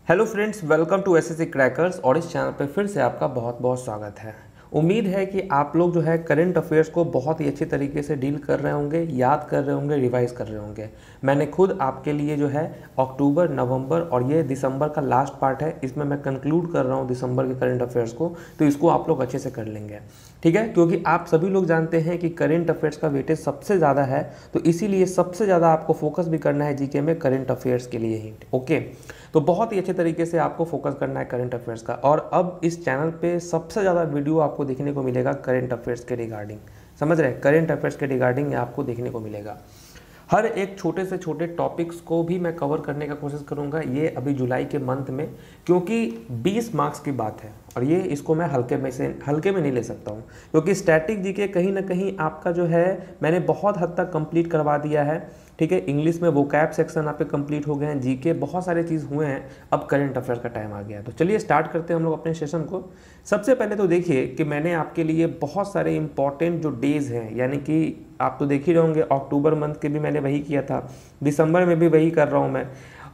Hello friends, welcome to SSC crackers. और इस channel पे फिर से आपका बहुत बहुत स्वागत है। उम्मीद है कि आप लोग जो है करंट अफेयर्स को बहुत ही अच्छी तरीके से डील कर रहे होंगे, याद कर रहे होंगे, रिवाइज कर रहे होंगे। मैंने खुद आपके लिए जो है अक्टूबर, नवंबर और ये दिसंबर का लास्ट पार्ट है, इसमें मैं कंक्लूड कर रहा हूँ दिसंबर के करंट अफेयर्स को, तो इसको आप लोग अच्छे से कर लेंगे, ठीक है। क्योंकि आप सभी लोग जानते हैं कि करंट अफेयर्स का वेटेज सबसे ज़्यादा है, तो इसीलिए सबसे ज़्यादा आपको फोकस भी करना है जीके में करंट अफेयर्स के लिए ही, ओके। तो बहुत ही अच्छे तरीके से आपको फोकस करना है करंट अफेयर्स का। और अब इस चैनल पे सबसे ज़्यादा वीडियो आपको देखने को मिलेगा करंट अफेयर्स के रिगार्डिंग, समझ रहे हैं, करंट अफेयर्स के रिगार्डिंग आपको देखने को मिलेगा। हर एक छोटे से छोटे टॉपिक्स को भी मैं कवर करने का कोशिश करूंगा ये अभी जुलाई के मंथ में, क्योंकि 20 मार्क्स की बात है और ये इसको मैं हल्के में नहीं ले सकता हूँ, क्योंकि स्टैटिक जीके कहीं ना कहीं आपका जो है मैंने बहुत हद तक कंप्लीट करवा दिया है, ठीक है। इंग्लिश में वोकैब सेक्शन आपके कंप्लीट हो गए हैं, जीके बहुत सारे चीज़ हुए हैं, अब करंट अफेयर्स का टाइम आ गया है। तो चलिए स्टार्ट करते हैं हम लोग अपने सेशन को। सबसे पहले तो देखिए कि मैंने आपके लिए बहुत सारे इंपॉर्टेंट जो डेज हैं, यानी कि आप तो देख ही रहोगे अक्टूबर मंथ के भी मैंने वही किया था, दिसंबर में भी वही कर रहा हूँ मैं,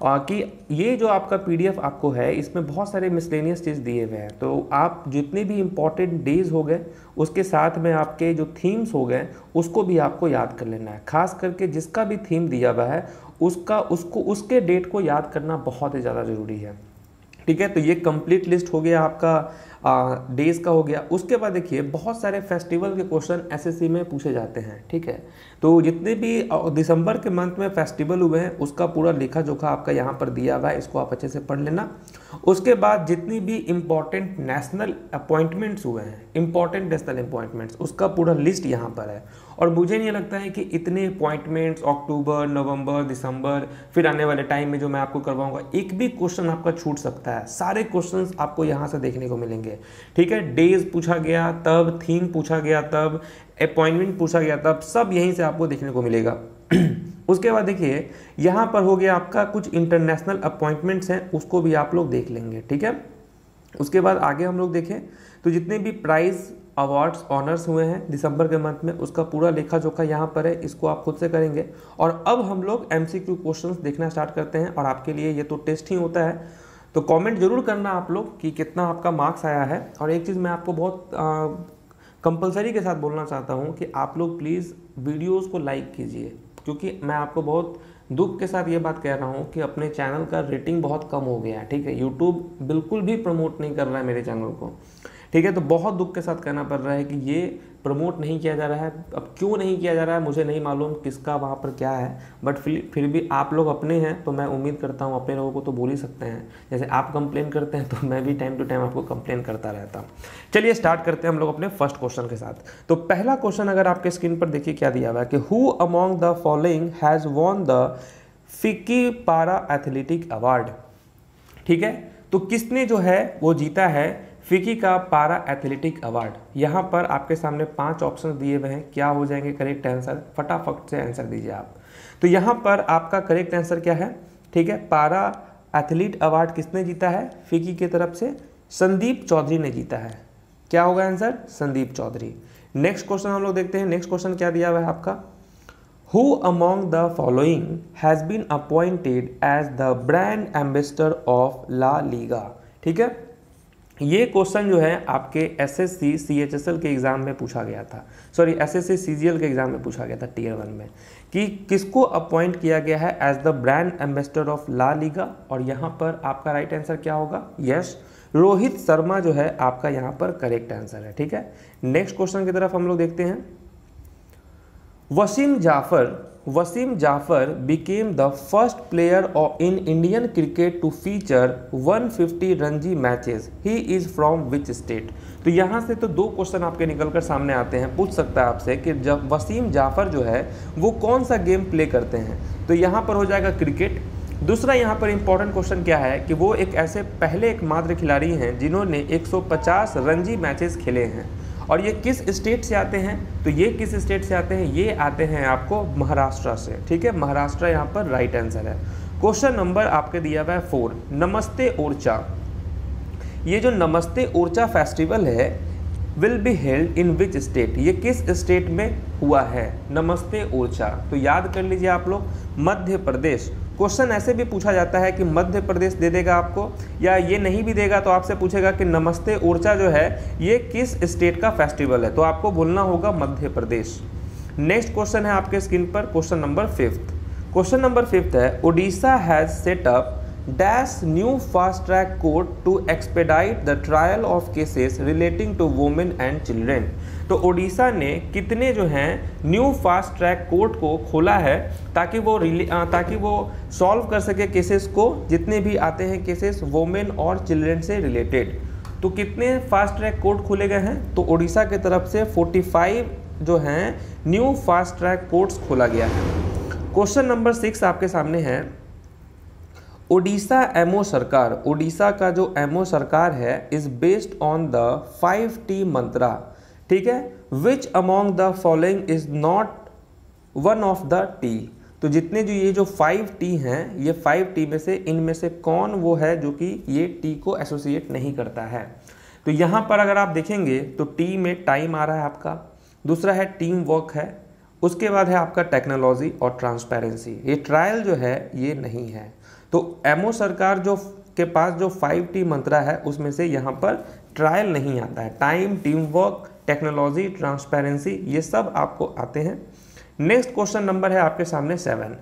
कि ये जो आपका पीडीएफ आपको है इसमें बहुत सारे मिसलेनियस चीज़ दिए हुए हैं। तो आप जितने भी इम्पॉर्टेंट डेज हो गए उसके साथ में आपके जो थीम्स हो गए उसको भी आपको याद कर लेना है। खास करके जिसका भी थीम दिया हुआ है उसके डेट को याद करना बहुत ही ज़्यादा ज़रूरी है, ठीक है। तो ये कंप्लीट लिस्ट हो गया आपका डेज का हो गया। उसके बाद देखिए बहुत सारे फेस्टिवल के क्वेश्चन एसएससी में पूछे जाते हैं, ठीक है। तो जितने भी दिसंबर के मंथ में फेस्टिवल हुए हैं उसका पूरा लेखा जोखा आपका यहाँ पर दिया हुआ है, इसको आप अच्छे से पढ़ लेना। उसके बाद जितनी भी इम्पॉर्टेंट नेशनल अपॉइंटमेंट्स हुए हैं, इम्पॉर्टेंट नेशनल अपॉइंटमेंट्स, उसका पूरा लिस्ट यहाँ पर है। और मुझे नहीं लगता है कि इतने अपॉइंटमेंट्स अक्टूबर, नवंबर, दिसंबर, फिर आने वाले टाइम में जो मैं आपको करवाऊंगा, एक भी क्वेश्चन आपका छूट सकता है। सारे क्वेश्चंस आपको यहाँ से देखने को मिलेंगे, ठीक है। डेज पूछा गया तब, थीम पूछा गया तब, अपॉइंटमेंट पूछा गया तब, सब यहीं से आपको देखने को मिलेगा। उसके बाद देखिए यहाँ पर हो गया आपका कुछ इंटरनेशनल अपॉइंटमेंट्स हैं, उसको भी आप लोग देख लेंगे, ठीक है। उसके बाद आगे हम लोग देखें तो जितने भी प्राइज, अवार्ड्स, ऑनर्स हुए हैं दिसंबर के मंथ में उसका पूरा लेखा जोखा यहाँ पर है, इसको आप खुद से करेंगे। और अब हम लोग एमसीक्यू क्वेश्चंस देखना स्टार्ट करते हैं, और आपके लिए ये तो टेस्ट ही होता है, तो कमेंट जरूर करना आप लोग कि कितना आपका मार्क्स आया है। और एक चीज़ मैं आपको बहुत कंपलसरी के साथ बोलना चाहता हूँ कि आप लोग प्लीज़ वीडियोस को लाइक कीजिए, क्योंकि मैं आपको बहुत दुख के साथ ये बात कह रहा हूँ कि अपने चैनल का रेटिंग बहुत कम हो गया है, ठीक है। यूट्यूब बिल्कुल भी प्रमोट नहीं कर रहा है मेरे चैनल को, ठीक है। तो बहुत दुख के साथ कहना पड़ रहा है कि ये प्रमोट नहीं किया जा रहा है। अब क्यों नहीं किया जा रहा है मुझे नहीं मालूम, किसका वहाँ पर क्या है, बट फिर भी आप लोग अपने हैं तो मैं उम्मीद करता हूँ अपने लोगों को तो बोल ही सकते हैं। जैसे आप कंप्लेन करते हैं तो मैं भी टाइम टू टाइम आपको कंप्लेन करता रहता हूँ। चलिए स्टार्ट करते हैं हम लोग अपने फर्स्ट क्वेश्चन के साथ। तो पहला क्वेश्चन अगर आपके स्क्रीन पर देखिए क्या दिया हुआ है कि who among the following has won the FICCI पारा एथलेटिक अवार्ड, ठीक है। तो किसने जो है वो जीता है फिकी का पारा एथलेटिक अवार्ड। यहाँ पर आपके सामने 5 ऑप्शन दिए हुए हैं, क्या हो जाएंगे करेक्ट आंसर, फटाफट से आंसर दीजिए आप। तो यहाँ पर आपका करेक्ट आंसर क्या है, ठीक है, पारा एथलीट अवार्ड किसने जीता है, फिकी की तरफ से संदीप चौधरी ने जीता है। क्या होगा answer, Sandeep Chaudhary. Next question हम लोग देखते हैं। नेक्स्ट क्वेश्चन क्या दिया हुआ है आपका, Who among the following has been appointed as the brand ambassador of La Liga, ठीक है। ये क्वेश्चन जो है आपके एसएससी सीएचएसएल के एग्जाम में पूछा गया था, सॉरी एसएससी सीजीएल के एग्जाम में पूछा गया था टीयर 1 में, कि किसको अपॉइंट किया गया है as the brand ambassador of La Liga. और यहाँ पर आपका राइट आंसर क्या होगा, यस, रोहित शर्मा जो है आपका यहाँ पर करेक्ट आंसर है, ठीक है। नेक्स्ट क्वेश्चन की तरफ हम लोग देखते हैं। Wasim Jaffer became the first player in Indian cricket to feature 150 Ranji matches. He is from which state? तो यहाँ से तो 2 क्वेश्चन आपके निकलकर सामने आते हैं। पूछ सकता है आपसे कि जब वसीम जाफर जो है वो कौन सा गेम प्ले करते हैं, तो यहाँ पर हो जाएगा क्रिकेट। दूसरा यहाँ पर इंपॉर्टेंट क्वेश्चन क्या है कि वो एक ऐसे पहले एकमात्र खिलाड़ी हैं जिन्होंने 150 रणजी मैचेस खेले हैं। और ये किस स्टेट से आते हैं, तो ये किस स्टेट से आते हैं, ये आते हैं आपको महाराष्ट्र से, ठीक है। महाराष्ट्र यहाँ पर राइट आंसर है। क्वेश्चन नंबर आपके दिया हुआ है 4, नमस्ते ओरछा। ये जो नमस्ते ओरछा फेस्टिवल है will be held in which state, ये किस स्टेट में हुआ है नमस्ते ओरछा। तो याद कर लीजिए आप लोग, मध्य प्रदेश। क्वेश्चन ऐसे भी पूछा जाता है कि मध्य प्रदेश दे देगा आपको, या ये नहीं भी देगा तो आपसे पूछेगा कि नमस्ते ओरछा जो है ये किस स्टेट का फेस्टिवल है, तो आपको बोलना होगा मध्य प्रदेश। नेक्स्ट क्वेश्चन है आपके स्क्रीन पर, क्वेश्चन नंबर 5। क्वेश्चन नंबर 5 है, Odisha has set up dash new fast track court to expedite the trial of cases relating to women and children. तो ओडिशा ने कितने जो हैं न्यू फास्ट ट्रैक कोर्ट को खोला है ताकि वो सॉल्व कर सके केसेस को, जितने भी आते हैं केसेस वुमेन और चिल्ड्रेन से रिलेटेड। तो कितने फास्ट ट्रैक कोर्ट खोले गए हैं, तो ओडिशा की तरफ से 45 जो हैं न्यू फास्ट ट्रैक कोर्ट्स खोला गया है। क्वेश्चन नंबर 6 आपके सामने है, ओडिशा एमओ सरकार, ओडिशा का जो एमओ सरकार है is based on the 5T मंत्रा, ठीक है, विच among the following is not one of the T. तो जितने जो ये जो 5T हैं, ये 5T में से इनमें से कौन वो है जो कि ये टी को एसोसिएट नहीं करता है। तो यहाँ पर अगर आप देखेंगे तो टी में टाइम आ रहा है आपका, दूसरा है टीम वर्क है, उसके बाद है आपका टेक्नोलॉजी और ट्रांसपेरेंसी। ये ट्रायल जो है ये नहीं है। तो एमओ सरकार जो के पास जो 5T मंत्रा है उसमें से यहाँ पर ट्रायल नहीं आता है। Time, team work, technology, transparency ये सब आपको आते हैं। नेक्स्ट क्वेश्चन नंबर है आपके सामने 7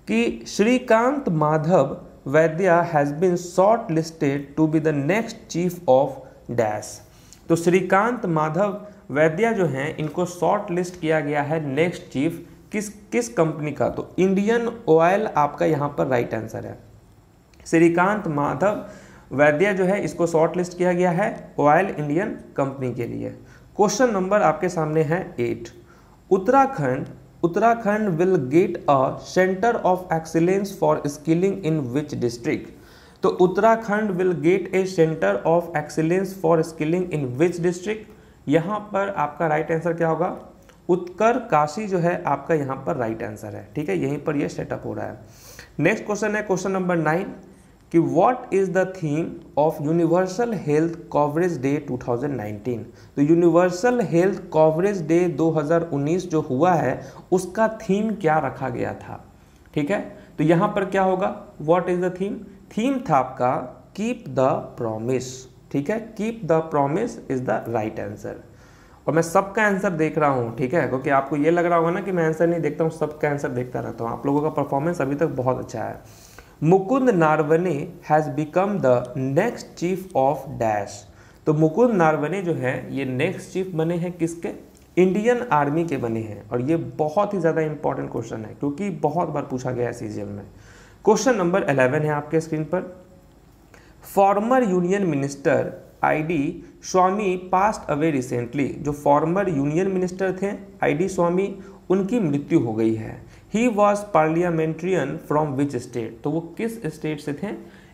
कि Srikanth Madhav Vaidya has been shortlisted to be the next chief of dash. तो श्रीकांत माधव वैद्या जो हैं इनको शॉर्ट लिस्ट किया गया है नेक्स्ट चीफ किस कंपनी का, तो इंडियन ऑयल आपका यहाँ पर राइट आंसर है। श्रीकांत माधव वैद्या जो है इसको शॉर्ट लिस्ट किया गया है ऑयल इंडियन कंपनी के लिए। क्वेश्चन नंबर आपके सामने है 8, Uttarakhand will get a centre of excellence for skilling in which district. तो Uttarakhand will get a centre of excellence for skilling in which district. यहाँ पर आपका राइट आंसर क्या होगा, उत्तरकाशी जो है आपका यहाँ पर राइट आंसर है, ठीक है, यहीं पर ये सेटअप हो रहा है। नेक्स्ट क्वेश्चन है क्वेश्चन नंबर 9 कि what is the theme of universal health coverage day 2019। तो यूनिवर्सल हेल्थ कवरेज डे 2019 जो हुआ है उसका थीम क्या रखा गया था, ठीक है। तो यहाँ पर क्या होगा, what is the theme, theme था आपका कीप द प्रॉमिस, ठीक है, keep the promise is the right answer. और मैं सबका आंसर देख रहा हूँ, ठीक है, क्योंकि आपको ये लग रहा होगा ना कि मैं आंसर नहीं देखता हूँ, सबका आंसर देखता रहता हूँ। आप लोगों का परफॉर्मेंस अभी तक बहुत अच्छा है। Mukund Naravane has become the next chief of dash. तो मुकुंद नारवने जो है ये नेक्स्ट चीफ बने हैं किसके, इंडियन आर्मी के बने हैं। और ये बहुत ही ज़्यादा इंपॉर्टेंट क्वेश्चन है क्योंकि बहुत बार पूछा गया है सीजीएल में। क्वेश्चन नंबर 11 है आपके स्क्रीन पर, फॉर्मर यूनियन मिनिस्टर आईडी स्वामी पास्ट अवे रिसेंटली। जो फॉर्मर यूनियन मिनिस्टर थे आईडी स्वामी, उनकी मृत्यु हो गई है। He was parliamentarian from which state. तो वो किस स्टेट से थे,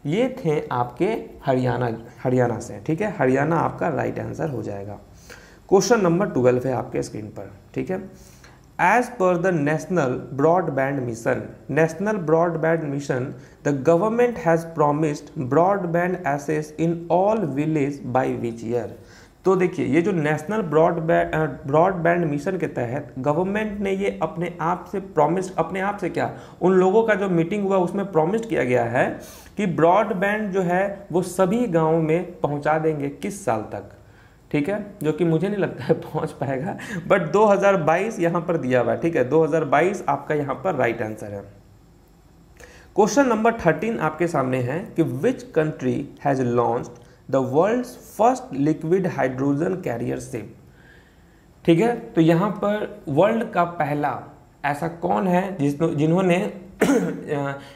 ये थे आपके हरियाणा से, ठीक है, हरियाणा आपका राइट आंसर हो जाएगा। क्वेश्चन नंबर 12 है आपके स्क्रीन पर, ठीक है, as per the National Broadband Mission the government has promised broadband access in all village by which year. तो देखिए ये जो नेशनल ब्रॉडबैंड मिशन के तहत गवर्नमेंट ने ये अपने आप से प्रॉमिस, अपने आप से क्या, उन लोगों का जो मीटिंग हुआ उसमें प्रॉमिस किया गया है कि ब्रॉडबैंड जो है वो सभी गाँव में पहुँचा देंगे किस साल तक, ठीक है, जो कि मुझे नहीं लगता है पहुँच पाएगा, बट 2022 यहाँ पर दिया हुआ है, ठीक है, 2022 आपका यहाँ पर राइट आंसर है। क्वेश्चन नंबर 13 आपके सामने है कि which country has launched the world's first liquid hydrogen carrier ship. ठीक है, तो यहाँ पर वर्ल्ड का पहला ऐसा कौन है जिन्होंने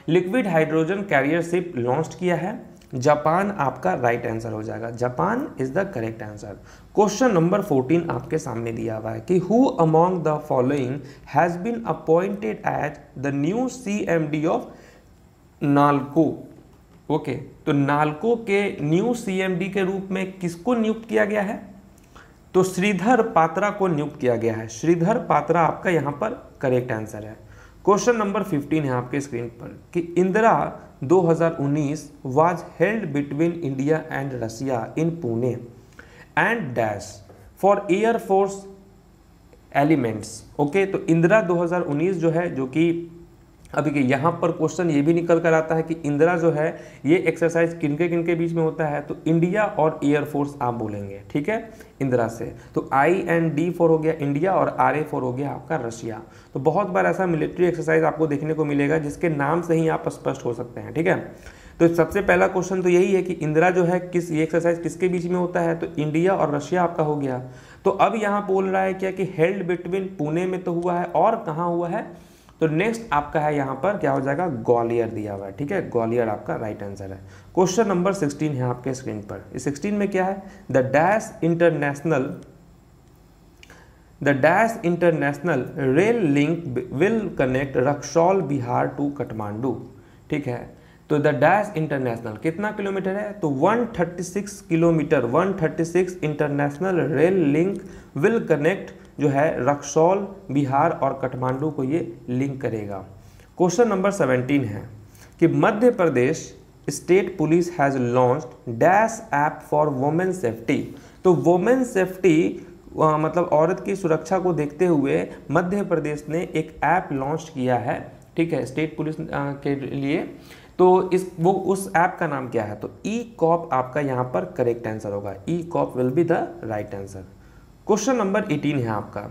liquid hydrogen carrier ship launch किया है। जापान आपका राइट आंसर हो जाएगा, Japan is the correct answer. Question number 14 आपके सामने दिया हुआ है कि who among the following has been appointed as the new CMD of NALCO. Okay, तो नाल्को के न्यू CMD के रूप में किसको नियुक्त किया गया है, तो श्रीधर पात्रा को नियुक्त किया गया है। श्रीधर पात्रा आपका यहाँ पर करेक्ट आंसर है। क्वेश्चन नंबर 15 है आपके स्क्रीन पर कि Indra 2019 was held between India and Russia in Pune and dash for air force elements. Okay, तो इंदिरा 2019 जो है, जो कि अभी के यहाँ पर क्वेश्चन ये भी निकल कर आता है कि इंदिरा जो है ये एक्सरसाइज किनके किनके बीच में होता है, तो इंडिया और एयरफोर्स आप बोलेंगे, ठीक है, इंदिरा से। तो IND4 हो गया इंडिया और RA4 हो गया आपका रशिया। तो बहुत बार ऐसा मिलिट्री एक्सरसाइज आपको देखने को मिलेगा जिसके नाम से ही आप स्पष्ट हो सकते हैं, ठीक है। तो सबसे पहला क्वेश्चन तो यही है कि इंदिरा जो है ये एक्सरसाइज किसके बीच में होता है, तो इंडिया और रशिया आपका हो गया। तो अब यहाँ बोल रहा है क्या कि हेल्ड बिटवीन पुणे में तो हुआ है और कहाँ हुआ है, तो नेक्स्ट आपका है यहाँ पर क्या हो जाएगा, ग्वालियर दिया हुआ है, ठीक है, ग्वालियर आपका राइट आंसर है। क्वेश्चन नंबर 16 है आपके स्क्रीन पर। इस 16 में क्या है, the dash international rail link will connect Raxaul Bihar to Kathmandu, ठीक है। तो द डैश इंटरनेशनल कितना किलोमीटर है, तो 136 kilometre, 136 international rail link will connect जो है रक्सौल बिहार और काठमांडू को ये लिंक करेगा। क्वेश्चन नंबर 17 है कि Madhya Pradesh state police has launched dash app for women safety. तो वुमेन सेफ्टी मतलब औरत की सुरक्षा को देखते हुए मध्य प्रदेश ने एक ऐप लॉन्च किया है, ठीक है, स्टेट पुलिस के लिए। तो उस ऐप का नाम क्या है, तो ई-कॉप आपका यहाँ पर करेक्ट आंसर होगा, e cop will be the right answer. Question number 18 है आपका,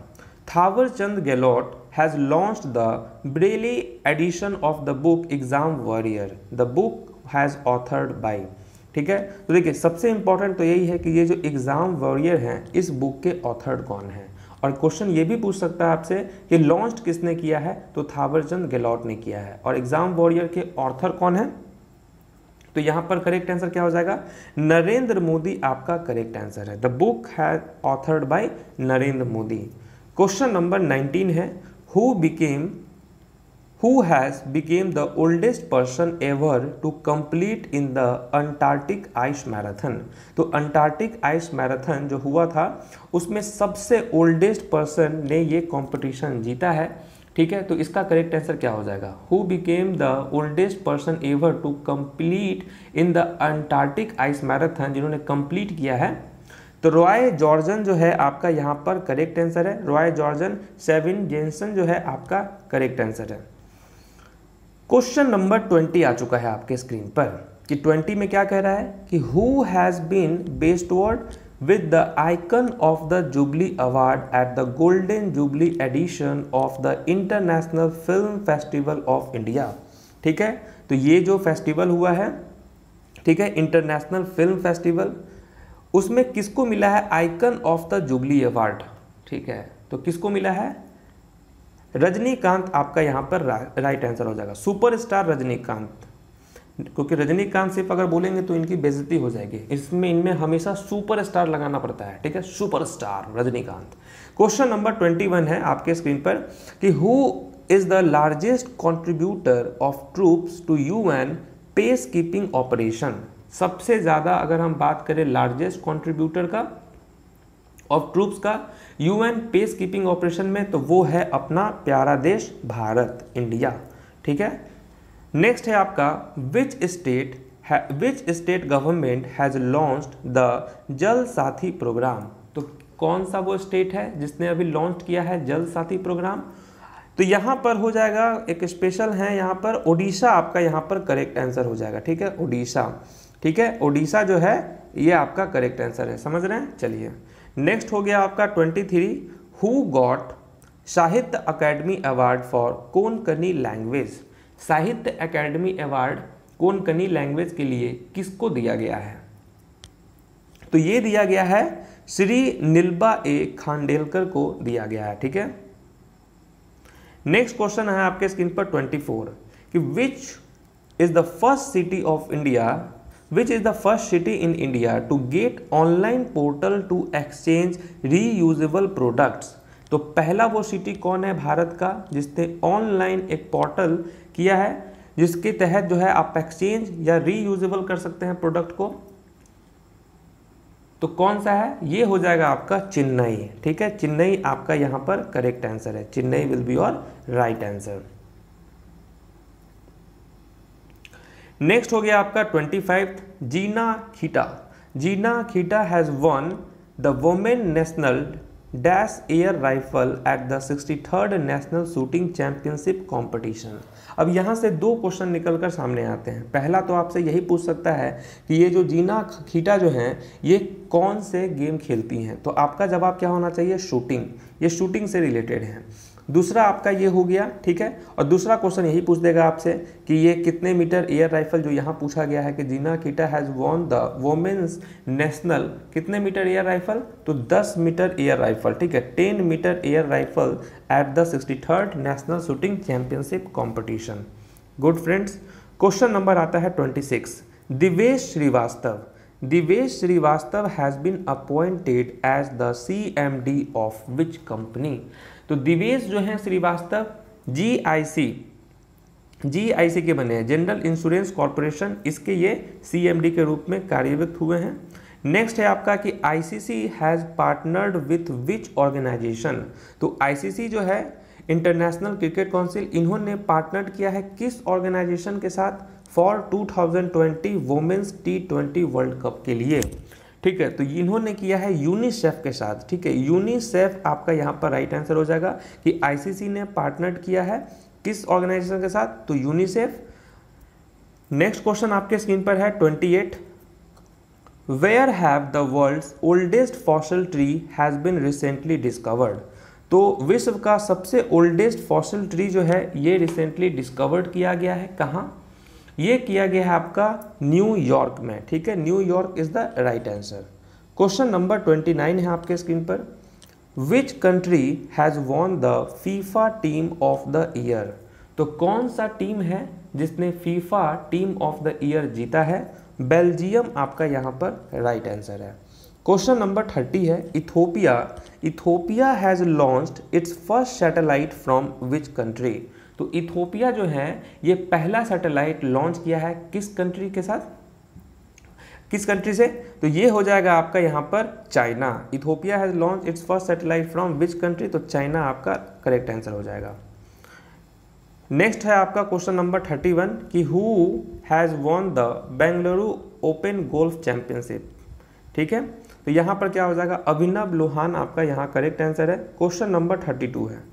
Thawar Chand Gehlot has launched the braille edition of the book exam warrior, the book has authored by, ठीक है। तो देखिए सबसे इंपॉर्टेंट तो यही है कि ये जो एग्जाम वॉरियर हैं इस बुक के ऑथर्ड कौन है, और क्वेश्चन ये भी पूछ सकता है आपसे कि लॉन्च किसने किया है, तो थावर चंद गहलोत ने किया है, और एग्जाम वॉरियर के ऑथर कौन है, तो यहाँ पर करेक्ट आंसर क्या हो जाएगा, नरेंद्र मोदी आपका करेक्ट आंसर है। The book has authored by Narendra Modi. Question number 19 है, who has became the oldest person ever to complete in the Antarctic ice marathon. तो अंटार्कटिक आइस मैराथन जो हुआ था उसमें सबसे ओल्डेस्ट पर्सन ने ये कॉम्पिटिशन जीता है, ठीक है। तो इसका करेक्ट आंसर क्या हो जाएगा, who became the oldest person ever to complete in the Antarctic ice marathon, जिन्होंने कंप्लीट किया है, तो रॉय जॉर्जन जो है आपका यहाँ पर करेक्ट आंसर है, रॉय जॉर्जन। सेविन जेनसन जो है आपका करेक्ट आंसर है। क्वेश्चन नंबर 20 आ चुका है आपके स्क्रीन पर कि 20 में क्या कह रहा है कि who has been bestowed with the icon of the Jubilee Award at the Golden Jubilee edition of the International Film Festival of India, ठीक है। तो ये जो फेस्टिवल हुआ है, ठीक है, इंटरनेशनल फिल्म फेस्टिवल, उसमें किसको मिला है icon of the jubilee award, ठीक है। तो किसको मिला है, रजनीकांत आपका यहाँ पर राइट आंसर हो जाएगा, सुपरस्टार रजनीकांत, क्योंकि रजनीकांत सिर्फ अगर बोलेंगे तो इनकी बेइज्जती हो जाएगी, इसमें इनमें हमेशा सुपरस्टार लगाना पड़ता है, ठीक है, सुपरस्टार रजनीकांत। क्वेश्चन नंबर 21 है आपके स्क्रीन पर कि who is the largest contributor of troops to UN peacekeeping operation. सबसे ज़्यादा अगर हम बात करें लार्जेस्ट कंट्रीब्यूटर का ऑफ ट्रूप्स का UN पीस कीपिंग ऑपरेशन में, तो वो है अपना प्यारा देश भारत, इंडिया, ठीक है। नेक्स्ट है आपका which state government has launched the जल साथी प्रोग्राम। तो कौन सा वो स्टेट है जिसने अभी लॉन्च किया है जल साथी प्रोग्राम, तो यहाँ पर हो जाएगा एक स्पेशल है, यहाँ पर ओडिशा आपका यहाँ पर करेक्ट आंसर हो जाएगा, ठीक है, ओडिशा, ठीक है, ओडिशा जो है ये आपका करेक्ट आंसर है, समझ रहे हैं। चलिए नेक्स्ट हो गया आपका 23, हु गॉट साहित्य academy award for Konkani language. साहित्य अकेडमी अवार्ड कोंकणी लैंग्वेज के लिए किसको दिया गया है, तो ये दिया गया है श्री नीलबा ए खांडेलकर को दिया गया है, ठीक है। नेक्स्ट क्वेश्चन है आपके स्क्रीन पर 24 कि which is the first city in India to get online portal to exchange reusable products. तो पहला वो सिटी कौन है भारत का जिसने ऑनलाइन एक पोर्टल किया है जिसके तहत जो है आप एक्सचेंज या रीयूजेबल कर सकते हैं प्रोडक्ट को, तो कौन सा है, ये हो जाएगा आपका चेन्नई, ठीक है, चेन्नई आपका यहां पर करेक्ट आंसर है, Chennai will be your right answer. Next हो गया आपका 25, Jeena Khitta has won the women national dash air rifle at the 63rd national shooting championship competition. अब यहाँ से दो क्वेश्चन निकलकर सामने आते हैं। पहला तो आपसे यही पूछ सकता है कि ये जो जीना खीटा जो हैं ये कौन से गेम खेलती हैं, तो आपका जवाब क्या होना चाहिए, शूटिंग। ये शूटिंग से रिलेटेड हैं। दूसरा आपका ये हो गया, ठीक है। और दूसरा क्वेश्चन यही पूछ देगा आपसे कि ये कितने मीटर एयर राइफल, जो यहाँ पूछा गया है कि Jeena Khitta has won the women's national, कितने मीटर एयर राइफल, तो 10 मीटर एयर राइफल, ठीक है, 10 metre air rifle at the 63rd national shooting championship competition. Good friends, question number आता है 26। Divesh Srivastava, Divesh Srivastava has been appointed as the CMD of which company. तो दिवेश जो है Srivastava GIC के बने हैं, जनरल इंश्योरेंस कॉरपोरेशन, इसके ये CMD के रूप में कार्यरत हुए हैं। नेक्स्ट है आपका कि ICC has partnered with which organisation. तो ICC जो है इंटरनेशनल क्रिकेट काउंसिल, इन्होंने पार्टनर किया है किस ऑर्गेनाइजेशन के साथ, for 2020 women's T20 world cup के लिए, ठीक है। तो इन्होंने किया है यूनिसेफ के साथ, ठीक है। यूनिसेफ आपका यहाँ पर राइट आंसर हो जाएगा कि ICC ने पार्टनर किया है किस ऑर्गेनाइजेशन के साथ, तो यूनिसेफ। नेक्स्ट क्वेश्चन आपके स्क्रीन पर है 28। Where have the world's oldest fossil tree has been recently discovered. तो विश्व का सबसे ओल्डेस्ट फॉसिल ट्री जो है ये रिसेंटली डिस्कवर्ड किया गया है, कहाँ, ये किया गया है आपका न्यूयॉर्क में, ठीक है। New York is the right answer. Question number 29 है आपके स्क्रीन पर। विच country has won the FIFA team of the year. तो कौन सा टीम है जिसने FIFA team of the year जीता है, बेल्जियम आपका यहाँ पर राइट आंसर है। क्वेश्चन नंबर 30 है। Ethiopia has launched it's first satellite from which country. तो इथोपिया जो है ये पहला सैटेलाइट लॉन्च किया है किस कंट्री के साथ, किस कंट्री से, तो ये हो जाएगा आपका यहाँ पर China. Ethiopia has launch its first satellite from which country, तो चाइना आपका करेक्ट आंसर हो जाएगा। नेक्स्ट है आपका क्वेश्चन नंबर 31 कि who has won the Bengaluru open golf championship, ठीक है। तो यहाँ पर क्या हो जाएगा, अभिनव लोहान आपका यहाँ करेक्ट आंसर है। क्वेश्चन नंबर 32 है।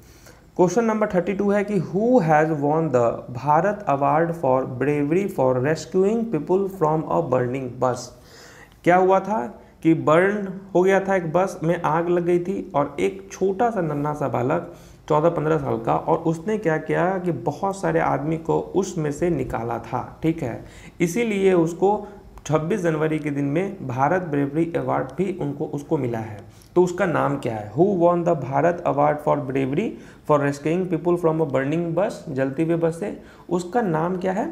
क्वेश्चन नंबर 32 है कि who has won the Bharat award for bravery for rescuing people from a burning बस। क्या हुआ था कि बर्न हो गया था, एक बस में आग लग गई थी और एक छोटा सा नन्हा सा बालक 14-15 साल का, और उसने क्या किया कि बहुत सारे आदमी को उसमें से निकाला था, ठीक है। इसीलिए उसको 26 जनवरी के दिन में भारत ब्रेवरी अवार्ड भी उसको मिला है। तो उसका नाम क्या है, who won the Bharat award for bravery for rescuing people from a burning बस, जलती हुई बस से, उसका नाम क्या है,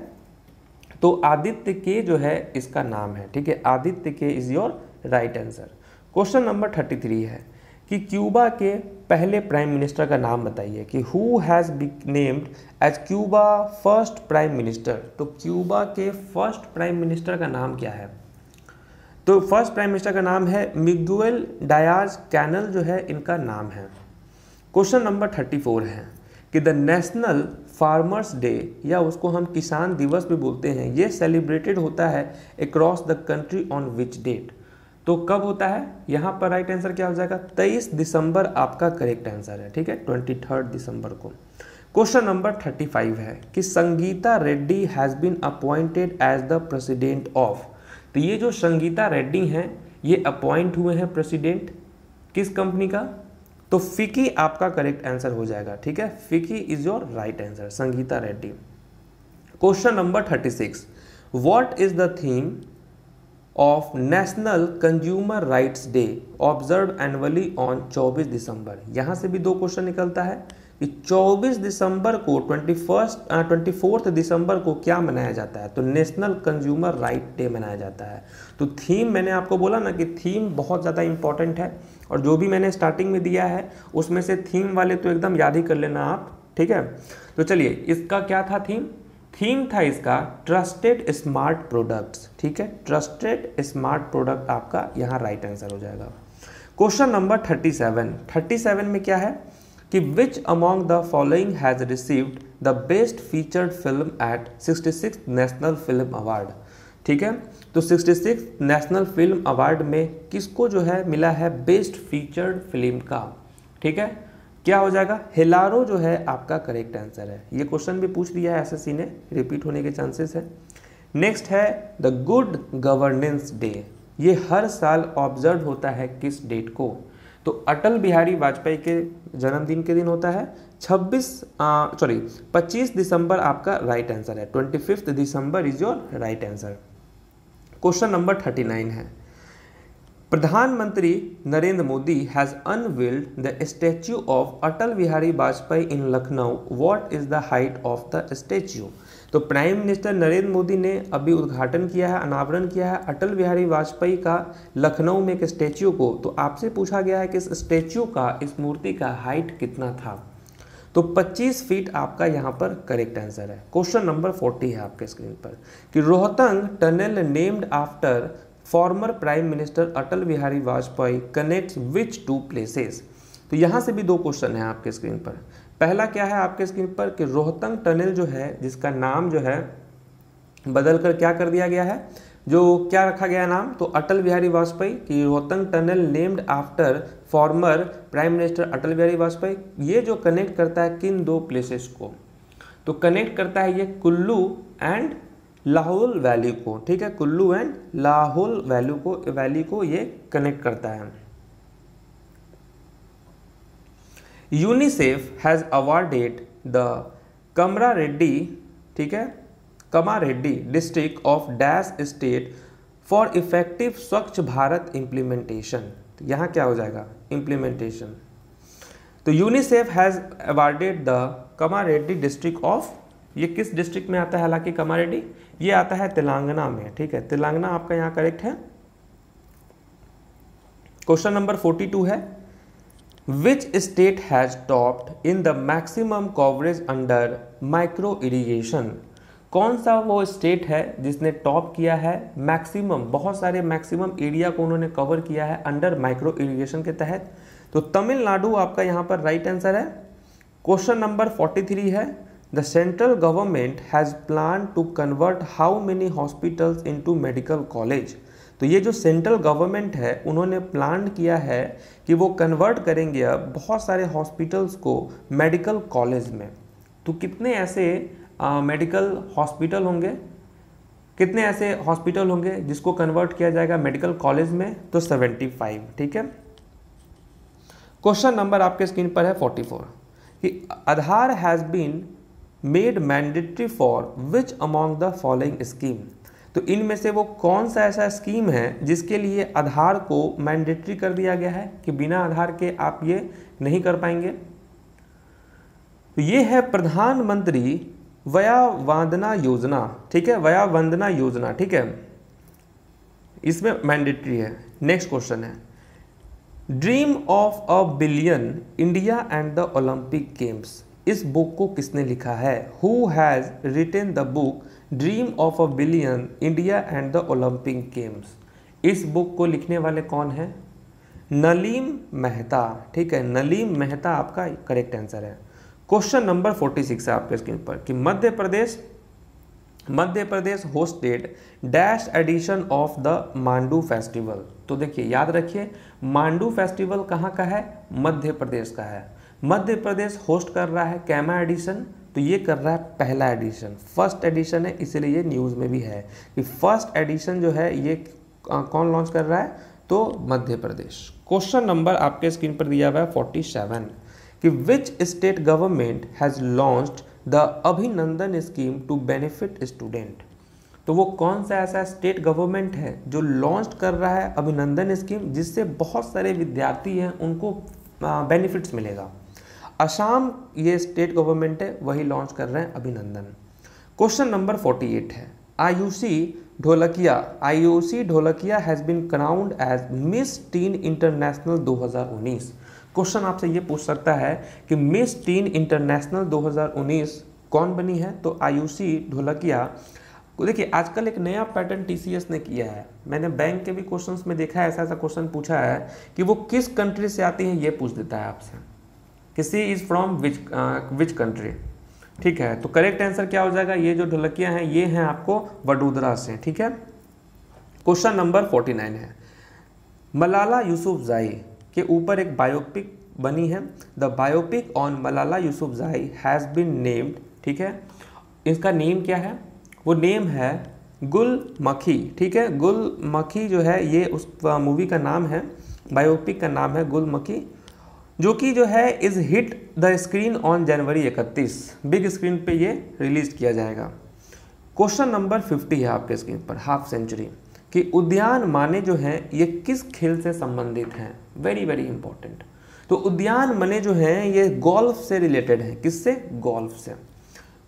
तो आदित्य के जो है इसका नाम है, ठीक है। आदित्य के is your right answer. Question number 33 है कि क्यूबा के पहले प्राइम मिनिस्टर का नाम बताइए कि who has been named as Cuba first prime minister. तो क्यूबा के फर्स्ट प्राइम मिनिस्टर का नाम क्या है, तो फर्स्ट प्राइम मिनिस्टर का नाम है मिगुएल डायज कैनल जो है इनका नाम है। क्वेश्चन नंबर 34 है कि द नेशनल फार्मर्स डे, या उसको हम किसान दिवस भी बोलते हैं, ये सेलिब्रेटेड होता है across the country on which date. तो कब होता है, यहाँ पर राइट आंसर क्या हो जाएगा, 23 दिसंबर आपका करेक्ट आंसर है, ठीक है, 23 दिसंबर को। क्वेश्चन नंबर 35 है कि Sangeeta Reddy has been appointed as the president of. तो ये जो संगीता रेड्डी हैं ये अपॉइंट हुए हैं प्रेसिडेंट किस कंपनी का, तो फिकी आपका करेक्ट आंसर हो जाएगा, ठीक है। फिकी is your right answer, Sangeeta Reddy. Question number 36, what is the theme of national consumer rights day observe annually on 24 दिसंबर। यहाँ से भी दो क्वेश्चन निकलता है कि 24 दिसंबर को 24 दिसंबर को क्या मनाया जाता है, तो नेशनल कंज्यूमर राइट डे मनाया जाता है। तो थीम मैंने आपको बोला ना कि थीम बहुत ज़्यादा इंपॉर्टेंट है, और जो भी मैंने स्टार्टिंग में दिया है उसमें से थीम वाले तो एकदम याद ही कर लेना आप, ठीक है। तो चलिए इसका क्या था थीम था इसका ट्रस्टेड स्मार्ट प्रोडक्ट्स, ठीक है। ट्रस्टेड स्मार्ट प्रोडक्ट आपका यहाँ राइट आंसर हो जाएगा। क्वेश्चन नंबर 37 में क्या है कि विच among the following has received the best featured film at 66th national film award. ठीक है। तो 66 नेशनल फिल्म अवार्ड में किसको जो है मिला है बेस्ट फीचर्ड फिल्म का, ठीक है, क्या हो जाएगा, हेलारो जो है आपका करेक्ट आंसर है। ये क्वेश्चन भी पूछ दिया है एसएससी ने, रिपीट होने के चांसेस है। नेक्स्ट है द गुड गवर्नेंस डे, ये हर साल ऑब्जर्व होता है किस डेट को, तो अटल बिहारी वाजपेयी के जन्मदिन के दिन होता है 25 दिसंबर आपका राइट आंसर है, 25 December is your right answer. Question number 39 है, प्रधानमंत्री Narendra Modi has unveiled the statue of Atal Bihari Vajpayee in Lucknow, what is the height of the statue. तो प्राइम मिनिस्टर नरेंद्र मोदी ने अभी उद्घाटन किया है, अनावरण किया है अटल बिहारी वाजपेयी का लखनऊ में एक स्टैच्यू को, तो आपसे पूछा गया है कि इस स्टैच्यू का, इस मूर्ति का हाइट कितना था, तो 25 फीट आपका यहाँ पर करेक्ट आंसर है। क्वेश्चन नंबर 40 है आपके स्क्रीन पर कि Rohtang tunnel named after former prime minister Atal Bihari Vajpayee connects which two places. तो यहाँ से भी दो क्वेश्चन है आपके स्क्रीन पर। पहला क्या है आपके स्क्रीन पर कि रोहतांग टनल जो है, जिसका नाम जो है बदल कर क्या कर दिया गया है, जो क्या रखा गया नाम, तो अटल बिहारी वाजपेयी की Rohtang tunnel named after former prime minister Atal Bihari Vajpayee. ये जो कनेक्ट करता है किन दो प्लेसेस को, तो कनेक्ट करता है ये कुल्लू एंड लाहौल वैली को, ठीक है, कुल्लू एंड लाहौल वैली को ये कनेक्ट करता है। UNICEF has awarded the Kamareddy, ठीक है, Kamareddy district of dash state for effective Swachh Bharat implementation. तो यहाँ क्या हो जाएगा, इम्प्लीमेंटेशन। तो UNICEF has awarded the Kamareddy district of, ये किस डिस्ट्रिक्ट में आता है, हालांकि कमारेड्डी ये आता है तेलंगाना में, ठीक है, तेलंगाना आपका यहाँ करेक्ट है। क्वेश्चन नंबर 42 है, which state has topped in the maximum coverage under micro irrigation. कौन सा वो स्टेट है जिसने टॉप किया है मैक्सिमम, बहुत सारे मैक्सिमम एरिया को उन्होंने कवर किया है अंडर माइक्रो इरिगेशन के तहत, तो तमिलनाडु आपका यहाँ पर राइट आंसर है। क्वेश्चन नंबर 43 है, the central government has plan to convert how many hospitals into medical college. तो ये जो सेंट्रल गवर्नमेंट है उन्होंने प्लान किया है कि वो कन्वर्ट करेंगे अब बहुत सारे हॉस्पिटल्स को मेडिकल कॉलेज में। तो कितने ऐसे मेडिकल हॉस्पिटल होंगे, कितने ऐसे हॉस्पिटल होंगे जिसको कन्वर्ट किया जाएगा मेडिकल कॉलेज में, तो 75, ठीक है। क्वेश्चन नंबर आपके स्क्रीन पर है 44 कि Aadhaar has been made mandatory for which among the following scheme. तो इनमें से वो कौन सा ऐसा स्कीम है जिसके लिए आधार को मैंडेटरी कर दिया गया है कि बिना आधार के आप ये नहीं कर पाएंगे। तो ये है प्रधानमंत्री वया वंदना योजना, ठीक है, वया वंदना योजना, ठीक है, इसमें मैंडेटरी है। नेक्स्ट क्वेश्चन है, dream of a billion India and the Olympic games. इस बुक को किसने लिखा है, who has written the book dream of a billion India and the Olympic games. इस बुक को लिखने वाले कौन है, नलीम मेहता, ठीक है, नलीम मेहता आपका करेक्ट आंसर है। क्वेश्चन नंबर 46 है आपके स्क्रीन पर कि Madhya Pradesh hosted dash edition of the Mandu festival. तो देखिए याद रखिए, मांडू फेस्टिवल कहाँ का है, मध्य प्रदेश का है। मध्य प्रदेश होस्ट कर रहा है कैमा एडिशन, तो ये कर रहा है पहला एडिशन, फर्स्ट एडिशन है, इसीलिए ये न्यूज़ में भी है कि फर्स्ट एडिशन जो है ये कौन लॉन्च कर रहा है, तो मध्य प्रदेश। क्वेश्चन नंबर आपके स्क्रीन पर दिया हुआ है 47 कि which state government has launched the अभिनंदन स्कीम टू बेनिफिट स्टूडेंट। तो वो कौन सा ऐसा स्टेट गवर्नमेंट है जो लॉन्च कर रहा है अभिनंदन स्कीम, जिससे बहुत सारे विद्यार्थी हैं उनको बेनिफिट्स मिलेगा। असम ये स्टेट गवर्नमेंट है, वही लॉन्च कर रहे हैं अभिनंदन। क्वेश्चन नंबर 48 है, Ayushi Dholakia has been crowned as miss teen international 2019। Question आपसे ये पूछ सकता है कि मिस टीन इंटरनेशनल 2019 कौन बनी है, तो आयुषी ढोलकिया। देखिए आजकल एक नया पैटर्न टीसीएस ने किया है, मैंने बैंक के भी क्वेश्चंस में देखा है, ऐसा क्वेश्चन पूछा है कि वो किस कंट्री से आती हैं, ये पूछ देता है आपसे कि सी इज़ फ्रॉम विच कंट्री, ठीक है। तो करेक्ट आंसर क्या हो जाएगा, ये जो ढोलकिया हैं ये हैं आपको वडोदरा से, ठीक है। क्वेश्चन नंबर 49 है, मलाला यूसुफजई के ऊपर एक बायोपिक बनी है। The biopic on Malala Yousafzai has been named, ठीक है, इसका नेम क्या है? वो नेम है गुलमखी, ठीक है। गुलमखी जो है ये उस मूवी का नाम है, बायोपिक का नाम है गुलमखी, जो कि जो है is hit the screen on January 31, big screen पे ये रिलीज किया जाएगा। क्वेश्चन नंबर 50 है आपके स्क्रीन पर, हाफ सेंचुरी कि उद्यान माने जो हैं ये किस खेल से संबंधित हैं? Very very important. तो उद्यान माने जो हैं ये गोल्फ से रिलेटेड हैं। किससे? गोल्फ से।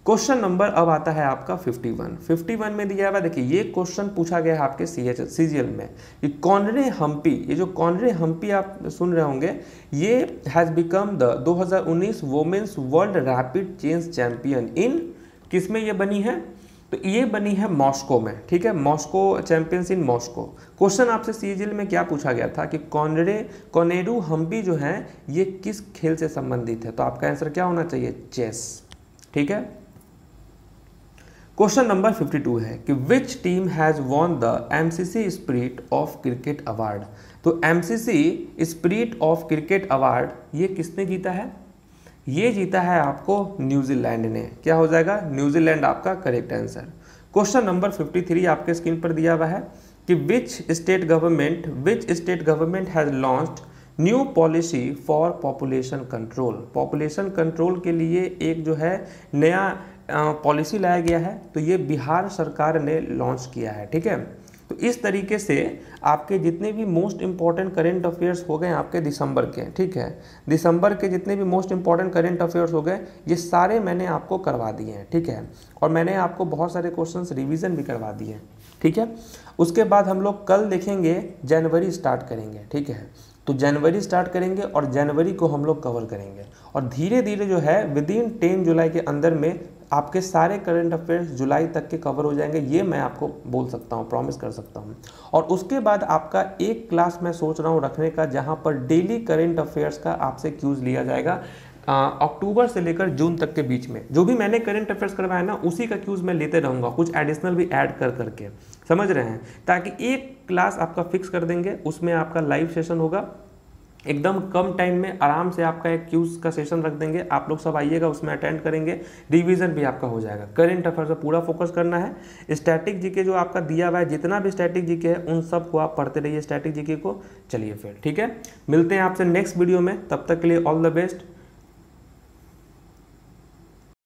क्वेश्चन नंबर अब आता है आपका 51 में दिया हुआ, देखिए ये क्वेश्चन पूछा गया है आपके CGL में कि कॉनरे हम्पी, ये जो कॉनरे हम्पी आप सुन रहे होंगे, ये has become the 2019 women's world rapid change champion in, किस में ये बनी है? तो ये बनी है मॉस्को में, ठीक है, Moscow champions in Moscow. Question आपसे CGL में क्या पूछा गया था कि कॉनेरू हम्पी जो है ये किस खेल से संबंधित है? तो आपका आंसर क्या होना चाहिए? चेस, ठीक है। क्वेश्चन नंबर 52 है कि which team has won the MCC spirit of cricket award? तो MCC spirit of cricket award ये किसने जीता है? ये जीता है आपको न्यूजीलैंड ने। क्या हो जाएगा? न्यूजीलैंड आपका करेक्ट आंसर। क्वेश्चन नंबर 53 आपके स्क्रीन पर दिया हुआ है कि which state government has launched new policy for population control? Population control के लिए एक जो है नया पॉलिसी लाया गया है, तो ये बिहार सरकार ने लॉन्च किया है, ठीक है। तो इस तरीके से आपके जितने भी मोस्ट इंपॉर्टेंट करेंट अफेयर्स हो गए आपके दिसंबर के, ठीक है, दिसंबर के जितने भी मोस्ट इंपॉर्टेंट करेंट अफेयर्स हो गए ये सारे मैंने आपको करवा दिए हैं, ठीक है। और मैंने आपको बहुत सारे क्वेश्चंस रिवीजन भी करवा दिए हैं, ठीक है। उसके बाद हम लोग कल देखेंगे जनवरी स्टार्ट करेंगे, ठीक है। तो जनवरी स्टार्ट करेंगे और जनवरी को हम लोग कवर करेंगे और धीरे धीरे जो है विदिन 10 जुलाई के अंदर में आपके सारे करंट अफेयर्स जुलाई तक के कवर हो जाएंगे, ये मैं आपको बोल सकता हूँ, प्रॉमिस कर सकता हूँ। और उसके बाद आपका एक क्लास मैं सोच रहा हूँ रखने का जहाँ पर डेली करंट अफेयर्स का आपसे क्यूज़ लिया जाएगा। अक्टूबर से लेकर जून तक के बीच में जो भी मैंने करंट अफेयर्स करवाया ना उसी का क्यूज़ मैं लेते रहूँगा, कुछ एडिशनल भी ऐड कर करके, समझ रहे हैं, ताकि एक क्लास आपका फिक्स कर देंगे, उसमें आपका लाइव सेशन होगा, एकदम कम टाइम में आराम से आपका एक क्यूज़ का सेशन रख देंगे, आप लोग सब आइएगा, उसमें अटेंड करेंगे, रिवीजन भी आपका हो जाएगा। करंट अफेयर पर पूरा फोकस करना है। स्टैटिक जीके जो आपका दिया हुआ है, जितना भी स्टैटिक जीके है उन सब को आप पढ़ते रहिए, स्टैटिक जीके को। चलिए फिर ठीक है, मिलते हैं आपसे नेक्स्ट वीडियो में, तब तक के लिए ऑल द बेस्ट।